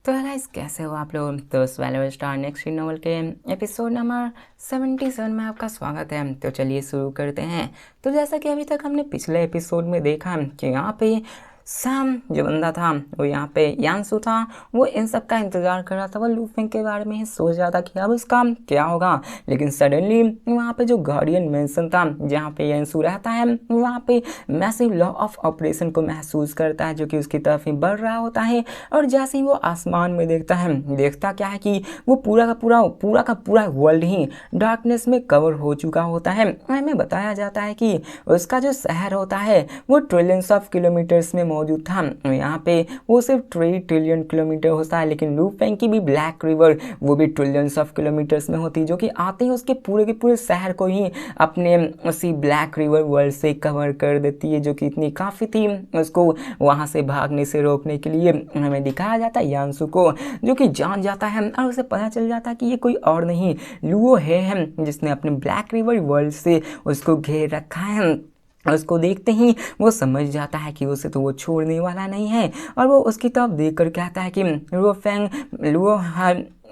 तो गाइस कैसे हो आप लोग। तो स्वेलर स्टार नेक्स्ट नॉवल के एपिसोड नंबर 77 में आपका स्वागत है। तो चलिए शुरू करते हैं। तो जैसा कि अभी तक हमने पिछले एपिसोड में देखा कि यहाँ पे सैम जो बंदा था वो यहाँ पे यांसू था, वो इन सब का इंतजार कर रहा था। वो लूफिंग के बारे में ही सोच रहा था कि अब उसका क्या होगा। लेकिन सडनली वहाँ पे जो गार्डियन मेंशन था जहाँ पे यांसू रहता है, वहाँ पे मैसिव लॉ ऑफ ऑपरेशन को महसूस करता है जो कि उसकी तरफ ही बढ़ रहा होता है। और जैसे ही वो आसमान में देखता है, देखता क्या है कि वो पूरा का पूरा वर्ल्ड ही डार्कनेस में कवर हो चुका होता है। हमें बताया जाता है कि उसका जो शहर होता है वो ट्रिलियंस ऑफ किलोमीटर्स में मौजूद था। यहाँ पे वो सिर्फ 3 ट्रिलियन किलोमीटर होता है, लेकिन लूफेंग की भी ब्लैक रिवर वो भी ट्रिलियंस ऑफ किलोमीटर्स में होती, जो कि आते ही उसके पूरे के पूरे शहर को ही अपने उसी ब्लैक रिवर वर्ल्ड से कवर कर देती है, जो कि इतनी काफ़ी थी उसको वहाँ से भागने से रोकने के लिए। हमें दिखाया जाता है यांसू को, जो कि जान जाता है और उसे पता चल जाता है कि ये कोई और नहीं लुओ है जिसने अपने ब्लैक रिवर वर्ल्ड से उसको घेर रखा है। उसको देखते ही वो समझ जाता है कि उसे तो वो छोड़ने वाला नहीं है, और वो उसकी तरफ देख कर कहता है कि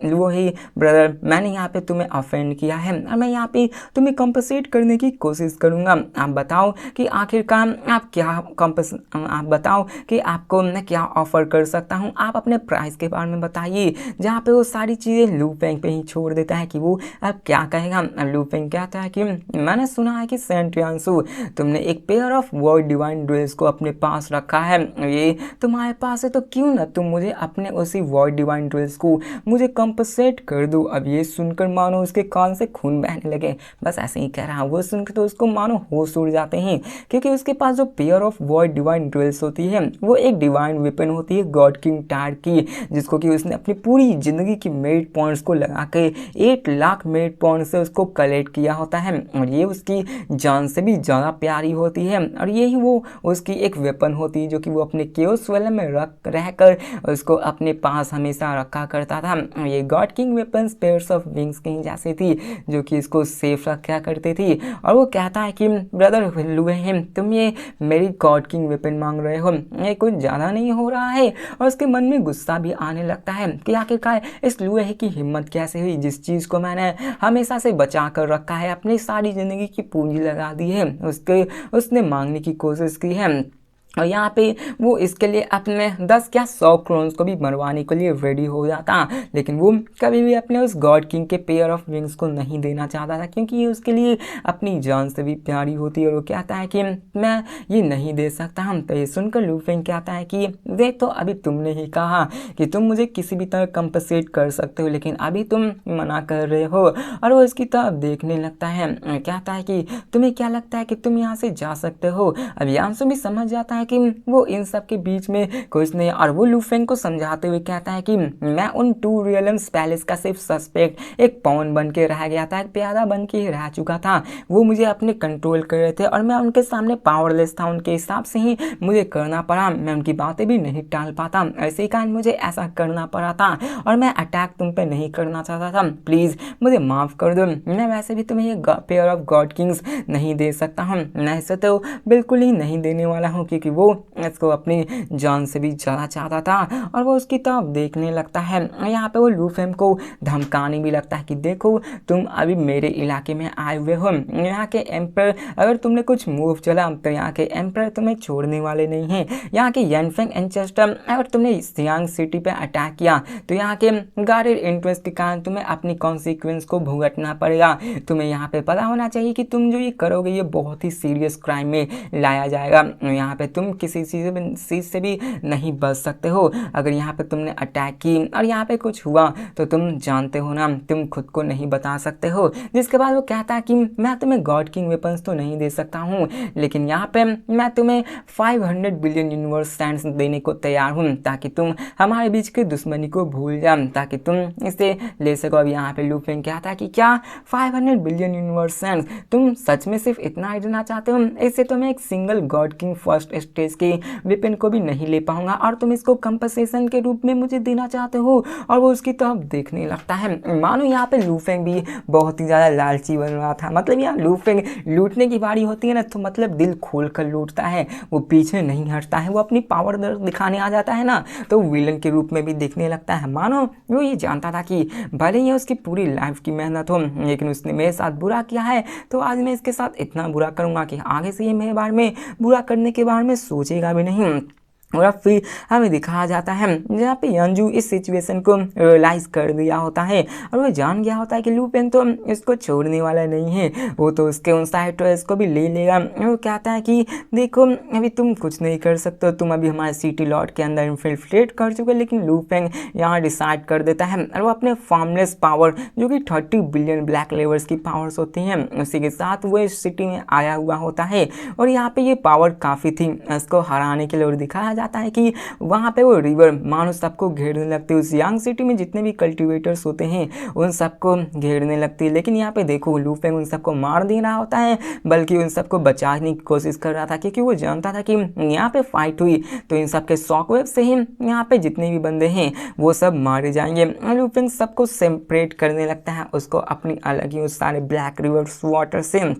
लुओ ही ब्रदर, मैंने यहाँ पे तुम्हें ऑफेंड किया है और मैं यहाँ पे तुम्हें कंपनसेट करने की कोशिश करूँगा। आप बताओ कि आखिरकार आप बताओ कि आपको मैं क्या ऑफ़र कर सकता हूँ। आप अपने प्राइस के बारे में बताइए। जहाँ पे वो सारी चीज़ें लूफेंग पे ही छोड़ देता है कि वो अब क्या कहेगा। लूफेंग कहता है कि मैंने सुना है कि सेंट यांसू तुमने एक pair of word divine dress को अपने पास रखा है, ये तुम्हारे पास है तो क्यों ना तुम मुझे अपने उसी वर्ड डिवाइन ड्रेस को मुझे कंपनसेट कर दो। अब ये सुनकर मानो उसके कान से खून बहने लगे। बस ऐसे ही कह रहा, वो सुनकर तो उसको मानो होश उड़ जाते हैं, क्योंकि उसके पास जो pair of word divine dress होती है वो एक डिवाइन वेपन होती है गॉड किंग टायर की, जिसको कि उसने अपनी पूरी जिंदगी की मेरिट पॉइंट्स को लगा के 8 लाख मेरिट पॉइंट से उसको कलेक्ट किया होता है, और ये उसकी जान से भी ज़्यादा प्यारी होती है। और यही वो उसकी एक वेपन होती है जो कि वो अपने केओस वेलम में रहकर उसको अपने पास हमेशा रखा करता था। ये God king weapons pairs of wings की जैसी थी, जो कि इसको सेफ रखा करती थी। और वो कहता है कि ब्रदर लुहेम, तुम ये मेरी गॉड किंग वेपन मांग रहे हो, ये कुछ ज़्यादा नहीं हो रहा है। और उसके मन में गुस्सा भी आने लगता है कि आखिरकार इस लुहे की हिम्मत कैसे हुई, जिस चीज़ को मैंने हमेशा से बचा कर रखा है, अपनी सारी ज़िंदगी की पूंजी लगा दी है, उसने मांगने की कोशिश की है। और यहाँ पे वो इसके लिए अपने 10 क्या 100 क्रोन्स को भी मरवाने के लिए रेडी हो जाता, लेकिन वो कभी भी अपने उस गॉड किंग के पेयर ऑफ विंग्स को नहीं देना चाहता था, क्योंकि ये उसके लिए अपनी जान से भी प्यारी होती है। और वो कहता है कि मैं ये नहीं दे सकता। हम तो ये सुनकर लूफेंग कहता है कि देख, तो अभी तुमने ही कहा कि तुम मुझे किसी भी तरह कंपनसेट कर सकते हो, लेकिन अभी तुम मना कर रहे हो। और वो इसकी तरफ देखने लगता है, कहता है कि तुम्हें क्या लगता है कि तुम यहाँ से जा सकते हो। अब यांसू भी समझ जाता है कि वो इन सब के बीच में कुछ नहीं, और वो लूफेंग को समझाते हुए कहता है कि मैं उन 2 रियल्म्स पैलेस का सिर्फ सस्पेक्ट एक पॉन बन के रह गया था, एक प्यादा बन के ही रह चुका था। वो मुझे अपने कंट्रोल कर रहे थे और मैं उनके सामने पावरलेस था, उनके हिसाब से ही मुझे करना पड़ा। मैं उनकी बातें भी नहीं टाल पाता, ऐसे ही कारण मुझे ऐसा करना पड़ा था, और मैं अटैक तुम पे नहीं करना चाहता था। प्लीज़ मुझे माफ़ कर दो। मैं वैसे भी तुम्हें ये पेयर ऑफ गॉड किंग्स नहीं दे सकता हूँ, मैं इसे तो बिल्कुल ही नहीं देने वाला हूँ, क्योंकि वो इसको अपनी जान से भी ज़्यादा चाहता था। और वो उसकी तरफ देखने लगता है। यहाँ पे वो लूफेम को धमकाने भी लगता है कि देखो, तुम अभी मेरे इलाके में आए हुए हो, यहाँ के एम्पर अगर तुमने कुछ मूव चला तो यहाँ के एम्पर तुम्हें छोड़ने वाले नहीं हैं। यहाँ के यनफेंग एंचेस्टर अगर तुमने सियांग सिटी पे अटैक किया तो यहाँ के गार्डेड इंटरेस्ट के कारण तुम्हें अपनी कॉन्सिक्वेंस को भुगतना पड़ेगा। तुम्हें यहाँ पे पता होना चाहिए कि तुम जो ये करोगे ये बहुत ही सीरियस क्राइम में लाया जाएगा। यहाँ पे तुम किसी चीज़ से भी नहीं बच सकते हो। अगर यहाँ पे तुमने अटैक की और यहाँ पे कुछ हुआ तो तुम जानते हो ना, तुम खुद को नहीं बता सकते हो। जिसके बाद वो कहता है कि मैं तुम्हें गॉड किंग वेपन्स तो नहीं दे सकता हूँ, लेकिन यहाँ पे मैं तुम्हें 500 बिलियन यूनिवर्स सैंड्स देने को तैयार हूँ, ताकि तुम हमारे बीच की दुश्मनी को भूल जाओ, ताकि तुम इसे ले सको। अब यहाँ पे लूफेंग कहता है कि क्या 500 बिलियन यूनिवर्स सैंड्स, तुम सच में सिर्फ इतना ही देना चाहते हो? इससे तो मैं एक single God king first stage के वेपन को भी नहीं ले पाऊंगा और तुम इसको कंपनसेशन के रूप में मुझे देना चाहते हो। और वो उसकी तरफ देखने लगता है। मानो यहाँ पे लू फेंग भी बहुत ही ज़्यादा लालची बन रहा था। मतलब यहाँ लू फेंग लूटने की बारी होती है ना तो मतलब दिल खोल कर लूटता है, वो पीछे नहीं हटता है, वो अपनी पावर दिखाने आ जाता है ना तो विलन के रूप में भी दिखने लगता है। मानो वो ये जानता था कि भले ही उसकी पूरी लाइफ की मेहनत हो लेकिन उसने मेरे साथ बुरा किया है तो आज मैं इसके साथ इतना बुरा करूँगा कि आगे से ये मेरे बारे में बुरा करने के बारे में सोचेगा भी नहीं। और अब फिर हमें दिखाया जाता है जहाँ पे यंजू इस सिचुएशन को रियलाइज़ कर दिया होता है और वो जान गया होता है कि लू फेंग तो इसको छोड़ने वाला नहीं है, वो तो उसके उन साइड तो इसको भी ले लेगा। वो कहता है कि देखो अभी तुम कुछ नहीं कर सकते, तुम अभी हमारे सिटी लॉर्ड के अंदर इन्फिल्ट्रेट कर चुके, लेकिन लू फेंग यहाँ डिसाइड कर देता है और वो अपने फॉर्मलेस पावर जो कि 30 बिलियन ब्लैक लेवर्स की पावर्स होती हैं उसी के साथ वो इस सिटी में आया हुआ होता है। और यहाँ पे ये पावर काफ़ी थी इसको हराने के लिए। और दिखाया जाता है कि वहाँ पे वो रिवर मानो सबको घेरने लगती है, उस यांग सिटी में जितने भी कल्टीवेटर्स होते हैं उन सबको घेरने लगती है। लेकिन यहाँ पे देखो लू फेंग उन सबको मार दे रहा होता है बल्कि उन सबको बचाने की कोशिश कर रहा था क्योंकि वो जानता था कि यहाँ पे फाइट हुई तो इन सबके शॉकवेव से ही यहाँ पे जितने भी बंदे हैं वो सब मारे जाएंगे। लू फेंग सबको सेपरेट करने लगता है उसको अपनी अलग ही उस सारे ब्लैक रिवर वाटर से,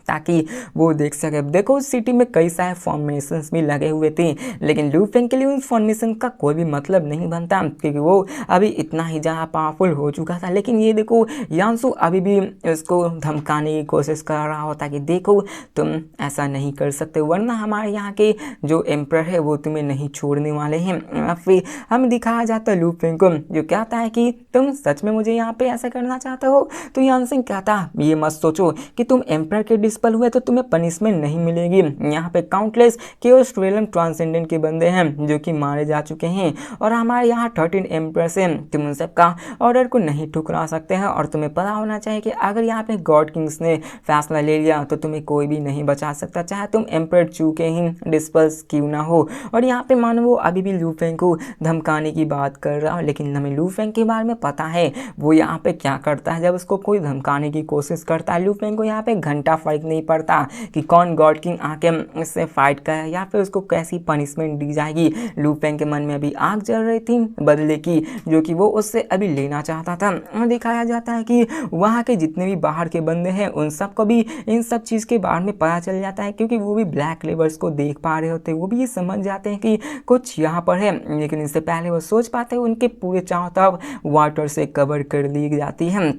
ताकि वो देख सके। देखो उस सिटी में कई सारे फॉर्मेशंस भी लगे हुए थे लेकिन लू फेंग के लिए उन फॉर्मेशन का कोई भी मतलब नहीं बनता क्योंकि वो अभी इतना ही ज़्यादा पावरफुल हो चुका था। लेकिन ये देखो यांसू अभी भी उसको धमकाने की कोशिश कर रहा होता कि देखो तुम ऐसा नहीं कर सकते वरना हमारे यहाँ के जो एम्पर है वो तुम्हें नहीं छोड़ने वाले हैं। फिर हमें दिखाया जाता है लू फेंग को जो कहता है कि तुम सच में मुझे यहाँ पे ऐसा करना चाहते हो। तो यांसिंग कहता ये मत सोचो कि तुम एम्पर के डिस्पल हुए तो तुम्हें पनिशमेंट नहीं मिलेगी, यहाँ पे काउंटलेस केओस रियलम ट्रांसेंडेंट के बंदे हैं जो कि मारे जा चुके हैं और हमारे यहाँ 13 एम्प्रेस हैं, तुम उन सब का ऑर्डर को नहीं ठुकरा सकते हैं। और तुम्हें पता होना चाहिए कि अगर यहाँ पे गॉड किंग्स ने फैसला ले लिया तो तुम्हें कोई भी नहीं बचा सकता, चाहे तुम एम्पर चू के ही डिस्पर्स क्यों ना हो। और यहाँ पे मानो वो अभी भी लू फेंग को धमकाने की बात कर रहा है लेकिन हमें लू फेंग के बारे में पता है वो यहाँ पे क्या करता है। जब उसको कोई धमकाने की कोशिश करता है लू फेंग को यहाँ पे घंटा फर्क नहीं पड़ता कि कौन गॉड किंग आके इससे फाइट करे या फिर उसको कैसी पनिशमेंट दी जाएगी। लू फेंग के मन में अभी आग जल रही थी बदले की जो कि वो उससे अभी लेना चाहता था। दिखाया जाता है कि वहाँ के जितने भी बाहर के बंदे हैं उन सबको भी इन सब चीज़ के बारे में पता चल जाता है क्योंकि वो भी ब्लैक लेवर्स को देख पा रहे होते हैं, वो भी ये समझ जाते हैं कि कुछ यहाँ पर है। लेकिन इससे पहले वो सोच पाते हैं उनके पूरे चारों तरफ वाटर से कवर कर दी जाती है।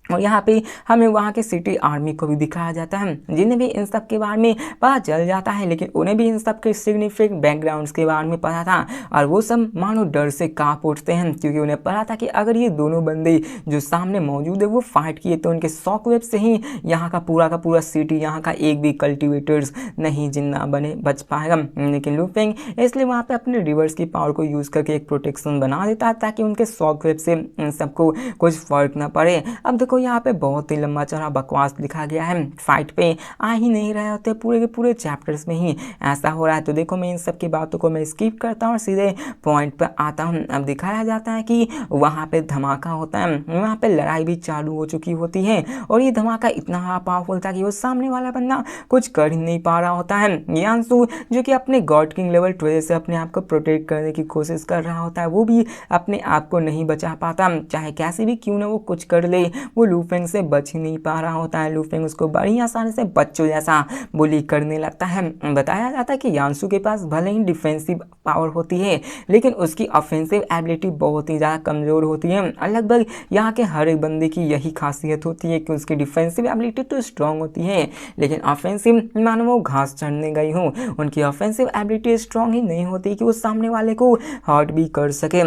और यहाँ पे हमें वहाँ के सिटी आर्मी को भी दिखाया जाता है जिन्हें भी इन सब के बारे में पता चल जाता है लेकिन उन्हें भी इन सब के सिग्निफिकेंट बैकग्राउंड्स के बारे में पता था और वो सब मानो डर से कांप उठते हैं क्योंकि उन्हें पता था कि अगर ये दोनों बंदे जो सामने मौजूद है वो फाइट किए तो उनके शॉकवेव से ही यहाँ का पूरा सिटी, यहाँ का एक भी कल्टिवेटर्स नहीं जिंदा बने बच पाएगा। लेकिन लू फेंग इसलिए वहाँ पर अपने रिवर्स की पावर को यूज़ करके एक प्रोटेक्शन बना देता है ताकि उनके शॉकवेव से इन सबको कुछ फर्क ना पड़े। अब देखो यहाँ पे बहुत ही लंबा चौड़ा बकवास लिखा गया है, फाइट पे आ ही नहीं रहे होते पूरे के पूरे चैप्टर्स में ही ऐसा हो रहा है। तो देखो मैं इन सब की बातों को मैं स्किप करता हूँ और सीधे पॉइंट पर आता हूँ। अब दिखाया जाता है कि वहाँ पे धमाका होता है, वहाँ पे लड़ाई भी चालू हो चुकी होती है और ये धमाका इतना पावरफुल था कि वो सामने वाला बंदा कुछ कर ही नहीं पा रहा होता है। यांसू जो कि अपने गॉड किंग लेवल 12 से अपने आप को प्रोटेक्ट करने की कोशिश कर रहा होता है वो भी अपने आप को नहीं बचा पाता, चाहे कैसे भी क्यों ना वो कुछ कर ले वो लू फेंग से बच ही नहीं पा रहा होता है। लू फेंग उसको बड़ी आसानी से बच्चों जैसा बुली करने लगता है। बताया जाता है कि यांसू के पास भले ही डिफेंसिव पावर होती है लेकिन उसकी ऑफेंसिव एबिलिटी बहुत ही ज़्यादा कमज़ोर होती है। लगभग यहाँ के हर एक बंदे की यही खासियत होती है कि उसकी डिफेंसिव एबिलिटी तो स्ट्रॉन्ग होती है लेकिन ऑफेंसिव मानो वो घास चढ़ने गई हो, उनकी ऑफेंसिव एबिलिटी स्ट्रॉन्ग ही नहीं होती कि वो सामने वाले को हर्ट भी कर सके।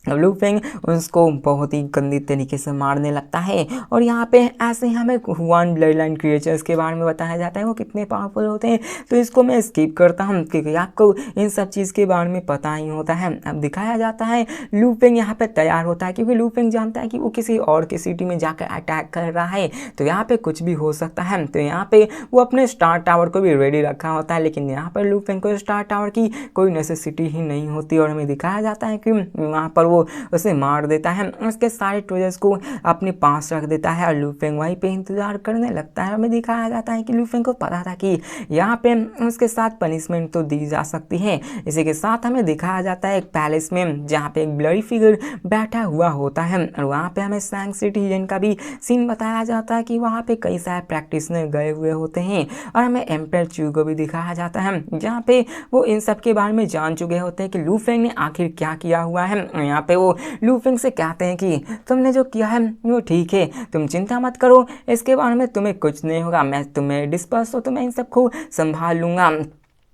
लू फेंग उसको बहुत ही गंदी तरीके से मारने लगता है और यहाँ पे ऐसे ही हमें हुआन ब्लड लाइन क्रिएचर्स के बारे में बताया जाता है वो कितने पावरफुल होते हैं। तो इसको मैं स्किप करता हूँ क्योंकि आपको इन सब चीज़ के बारे में पता ही होता है। अब दिखाया जाता है लू फेंग यहाँ पे तैयार होता है क्योंकि लू फेंग जानता है कि वो किसी और की सिटी में जाकर अटैक कर रहा है तो यहाँ पे कुछ भी हो सकता है। तो यहाँ पे वो अपने स्टार टावर को भी रेडी रखा होता है लेकिन यहाँ पर लू फेंग को स्टार टावर की कोई नेसेसिटी ही नहीं होती और हमें दिखाया जाता है कि वहाँ पर वो वो उसे मार देता है, उसके सारे ट्रेजर्स को अपने पास रख देता है और लू फेंग वहीं पे इंतजार करने लगता है। हमें दिखाया जाता है कि लू फेंग को पता था कि यहाँ पे उसके साथ पनिशमेंट तो दी जा सकती है। इसी के साथ हमें दिखाया जाता है एक पैलेस में जहाँ पे एक ब्लरी फिगर बैठा हुआ होता है और वहाँ पे हमें सैंग सिटीजन का भी सीन बताया जाता है कि वहाँ पे कई सारे प्रैक्टिशनर गए हुए होते हैं और हमें एम्पर चू को भी दिखाया जाता है जहाँ पे वो इन सब के बारे में जान चुके होते हैं कि लू फेंग ने आखिर क्या किया हुआ है। यहाँ पे वो लू फेंग से कहते हैं कि तुमने जो किया है वो ठीक है, तुम चिंता मत करो, इसके बारे में तुम्हें कुछ नहीं होगा, मैं तुम्हें डिस्पर्स हो तो मैं इन सबको संभाल लूँगा।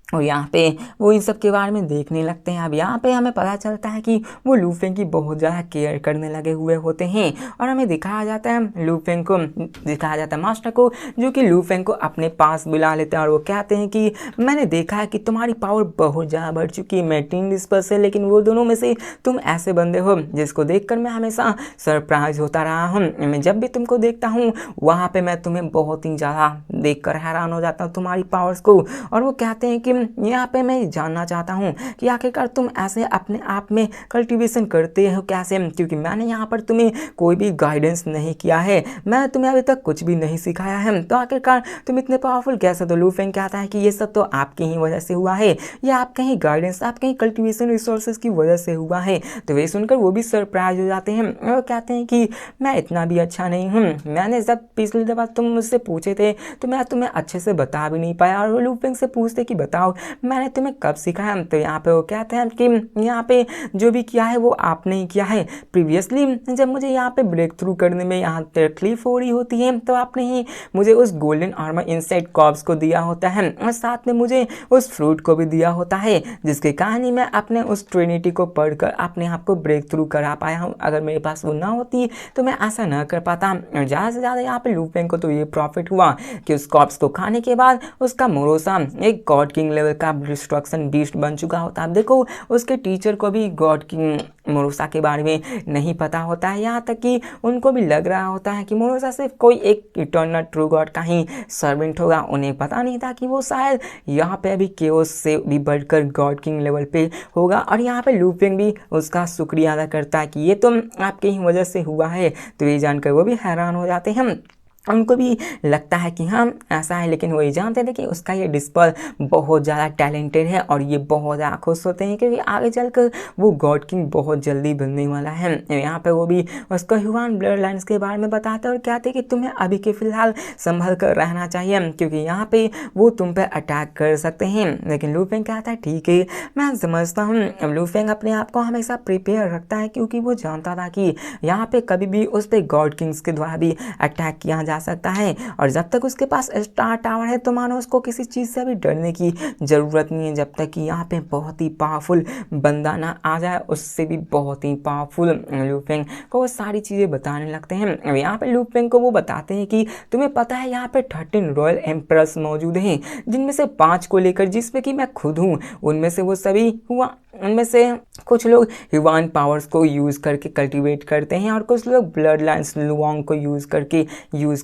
और यहाँ पे वो इन सब के बारे में देखने लगते हैं। अब यहाँ पे हमें पता चलता है कि वो लू फेंग की बहुत ज़्यादा केयर करने लगे हुए होते हैं और हमें दिखाया जाता है लू फेंग को दिखाया जाता है मास्टर को, जो कि लू फेंग को अपने पास बुला लेते हैं और वो कहते हैं कि मैंने देखा है कि तुम्हारी पावर बहुत ज़्यादा बढ़ चुकी है, मैं 3 डिस्पर्स है, लेकिन वो दोनों में से तुम ऐसे बंदे हो जिसको देखकर मैं हमेशा सरप्राइज होता रहा हूँ। मैं जब भी तुमको देखता हूँ वहाँ पर मैं तुम्हें बहुत ही ज़्यादा देख कर हैरान हो जाता हूँ तुम्हारी पावर्स को। और वो कहते हैं कि यहाँ पे मैं जानना चाहता हूँ कि आखिरकार तुम ऐसे अपने आप में कल्टीवेशन करते हो कैसे, क्योंकि मैंने यहाँ पर तुम्हें कोई भी गाइडेंस नहीं किया है, मैंने तुम्हें अभी तक कुछ भी नहीं सिखाया है, तो आखिरकार तुम इतने पावरफुल कैसे। तो लू फेंग कहता है कि ये सब तो आपकी ही वजह से हुआ है, ये आपके ही गाइडेंस आपके ही कल्टीवेशन रिसोर्सेज की वजह से हुआ है। तो वे सुनकर वो भी सरप्राइज हो जाते हैं और कहते हैं कि मैं इतना भी अच्छा नहीं हूँ, मैंने जब पिछली दफ़ा तुम मुझसे पूछे थे तो मैं तुम्हें अच्छे से बता भी नहीं पाया। और वो लू फेंग से पूछते कि बताओ मैंने तुम्हें कब सिखाया। तो यहाँ पे वो कहते हैं कि यहाँ पे जो भी किया है वो आपने ही किया है, प्रीवियसली जब मुझे यहाँ पे ब्रेक थ्रू करने में यहाँ तकलीफ हो रही होती है तो आपने ही मुझे उस गोल्डन आर्मर इनसाइड कॉर्प्स को दिया होता है और साथ में मुझे उस फ्रूट को भी दिया होता है, जिसकी कहानी मैं अपने उस ट्रिनिटी को पढ़कर अपने आप को ब्रेक थ्रू करा पाया हूँ। अगर मेरे पास वो ना होती तो मैं ऐसा ना कर पाता। और ज़्यादा से ज़्यादा यहाँ पे लू फेंग को तो ये प्रॉफिट हुआ कि उस कॉर्प्स को खाने के बाद उसका मोरोसा एक गॉड किंग लेवल का डिस्ट्रक्शन बीस्ट बन चुका होता है। देखो उसके टीचर को भी गॉड किंग मोरोसा के बारे में नहीं पता होता है, यहाँ तक कि उनको भी लग रहा होता है कि मोरोसा सिर्फ कोई एक इटर्नल ट्रू गॉड का ही सर्वेंट होगा। उन्हें पता नहीं था कि वो शायद यहाँ पे अभी केओस से भी बढ़कर गॉड किंग लेवल पे होगा। और यहाँ पे लू फेंग भी उसका शुक्रिया अदा करता है कि ये तो आपकी ही वजह से हुआ है। तो ये जानकर वो भी हैरान हो जाते हैं, उनको भी लगता है कि हाँ ऐसा है, लेकिन वो ये जानते थे कि उसका ये डिस्पर बहुत ज़्यादा टैलेंटेड है और ये बहुत ज़्यादा खुश होते हैं क्योंकि आगे चलकर वो गॉड किंग बहुत जल्दी बनने वाला है। यहाँ पे वो भी उसको ह्यूमन ब्लड लाइन्स के बारे में बताते हैं और कहते हैं कि तुम्हें अभी के फिलहाल संभल कर रहना चाहिए क्योंकि यहाँ पे वो तुम पे अटैक कर सकते हैं। लेकिन लू फेंग कहता है ठीक है मैं समझता हूँ। लू फेंग अपने आप को हमेशा प्रिपेयर रखता है क्योंकि वो जानता था कि यहाँ पे कभी भी उस पर गॉड किंग्स के द्वारा भी अटैक किया जा सकता है और जब तक उसके पास स्टार टावर है तो मानो उसको किसी चीज़ से भी डरने की ज़रूरत नहीं है, जब तक कि यहाँ पे बहुत ही पावरफुल बंदा ना आ जाए, उससे भी बहुत ही पावरफुल। लू फेंग को वो सारी चीज़ें बताने लगते हैं। यहाँ पे लू फेंग को वो बताते हैं कि तुम्हें पता है यहाँ पे 13 रॉयल एम्परर्स मौजूद हैं, जिनमें से 5 को लेकर जिसमें कि मैं खुद हूँ, उनमें से वो सभी उनमें से कुछ लोग ह्यूमन पावर्स को यूज़ करके कल्टीवेट करते हैं और कुछ लोग ब्लड लाइन्स लुआंग को यूज़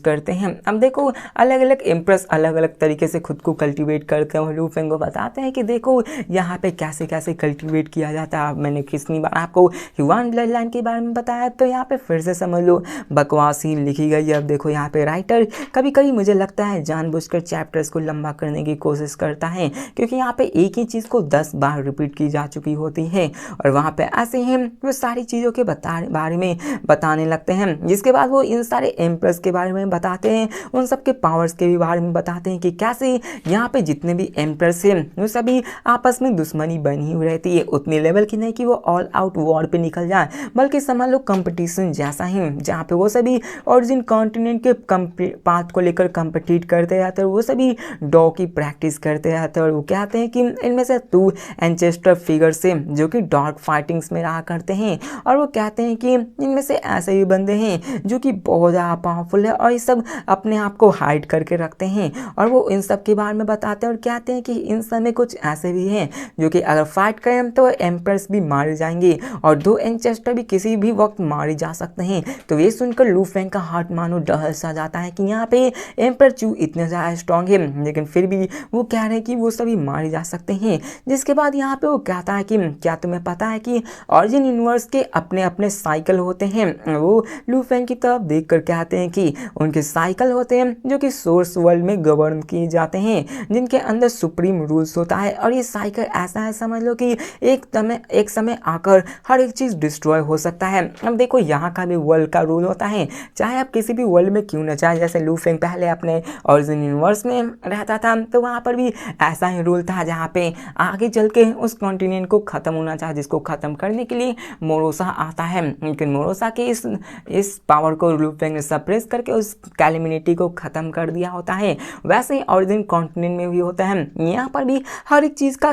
करते हैं। अब देखो अलग अलग एम्प्रेस अलग अलग तरीके से खुद को कल्टीवेट करते हैं। लू फेंग को बताते हैं कि देखो यहाँ पे कैसे कैसे कल्टीवेट किया जाता है। मैंने कितनी बार आपको ह्यूमन ब्लड लाइन के बारे में बताया, तो यहाँ पे फिर से समझ लो बकवास ही लिखी गई है। अब देखो यहाँ पे राइटर कभी कभी मुझे लगता है जानबूझकर चैप्टर्स को लंबा करने की कोशिश करता है क्योंकि यहाँ पे एक ही चीज़ को 10 बार रिपीट की जा चुकी होती है और वहाँ पे ऐसे ही वो सारी चीज़ों के बारे में बताने लगते हैं, जिसके बाद वो इन सारे एम्प्रेस के बारे में बताते हैं, उन सब के पावर्स के भी बारे में बताते हैं कि कैसे यहाँ पे जितने भी एम्प्रेस हैं वो सभी आपस में दुश्मनी बनी हुई रहती है, उतने लेवल की नहीं कि वो ऑल आउट वॉर पे निकल जाए, बल्कि समझ लो कंपटीशन जैसा ही जहाँ पे वो सभी ओरिजिन कॉन्टिनेंट के पाथ को लेकर कंपटीट करते रहते हैं, वो सभी डॉ की प्रैक्टिस करते रहते हैं और वो कहते हैं कि इनमें से 2 एंचेस्टर फिगर से जो कि डार्क फाइटिंग्स में रहा करते हैं और वो कहते हैं कि इनमें से ऐसे भी बंदे हैं जो कि बहुत ज़्यादा पावरफुल है और ये सब अपने आप को हाइड करके रखते हैं और वो इन सब के बारे में बताते हैं और कहते हैं कि इन सब में कुछ ऐसे भी हैं जो कि अगर फाइट करें तो एम्प्रेस भी मारे जाएंगे और 2 एंचेस्टर भी किसी भी वक्त मारे जा सकते हैं। तो ये सुनकर लू फेंग का हार्ट मानो डहल सा जाता है कि यहाँ पे एम्पर चू इतने ज़्यादा स्ट्रॉन्ग है, लेकिन फिर भी वो कह रहे हैं कि वो सभी मारे जा सकते हैं। जिसके बाद यहाँ पे वो कहता है है कि क्या तुम्हें पता है कि ऑरिजिन यूनिवर्स के अपने अपने साइकिल होते हैं। वो लू फेंग की तरफ देख कर कहते हैं कि उनके साइकिल होते हैं जो कि सोर्स वर्ल्ड में गवर्न किए जाते हैं, जिनके अंदर सुप्रीम रूल्स होता है। और ये साइकिल ऐसा है, समझ लो कि एक समय आकर हर एक चीज़ डिस्ट्रॉय हो सकता है। अब देखो यहाँ का भी वर्ल्ड का रूल होता है, चाहे आप किसी भी वर्ल्ड में क्यों ना, चाहे जैसे लू फेंग पहले अपने ऑरिजिन यूनिवर्स में रहता था तो वहाँ पर भी ऐसा ही रूल था, जहाँ पे आगे चल के उस कॉन्टिनेंट को ख़त्म होना चाहिए, जिसको ख़त्म करने के लिए मोरोसा आता है। लेकिन मोरोसा के इस पावर को लू फेंग ने सप्रेस करके उस कैलेमिनिटी को ख़त्म कर दिया होता है। वैसे ही ऑरिजिन कॉन्टिनेंट में भी होता है, यहाँ पर भी हर एक चीज़ का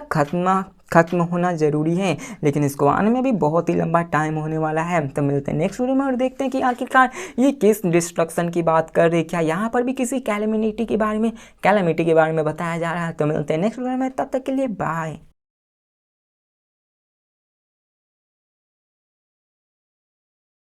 खत्म होना जरूरी है, लेकिन इसको आने में भी बहुत ही लंबा टाइम होने वाला है। तो मिलते हैं नेक्स्ट वीडियो में और देखते हैं कि आखिरकार ये किस डिस्ट्रक्शन की बात कर रही है, क्या यहाँ पर भी किसी कैलेमिटी के बारे में बताया जा रहा है। तो मिलते हैं नेक्स्ट वीडियो में, तब तक के लिए बाय।